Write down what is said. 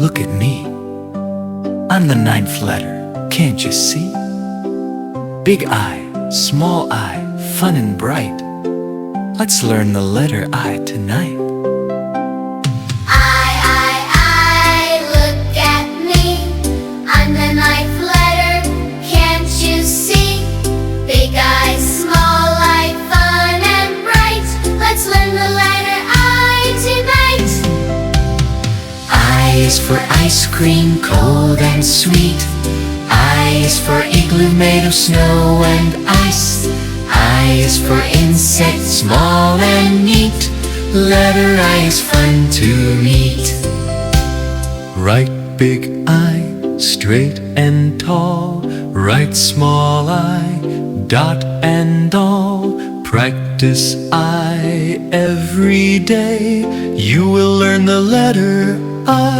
Look at me. I'm the ninth letter, can't you see? Big I, small I, fun and bright. Let's learn the letter I tonight. I, look at me. I'm the ninth letter, can't you see? Big I, small I, fun and bright. Let's learn the letter I tonight. I is for ice cream, cold and sweet. I is for igloo made of snow and ice. I is for insect, small and neat. Letter I is fun to meet. Right big I, straight and tall. Right small I, dot and all. Practice I every day. You will learn the letter I.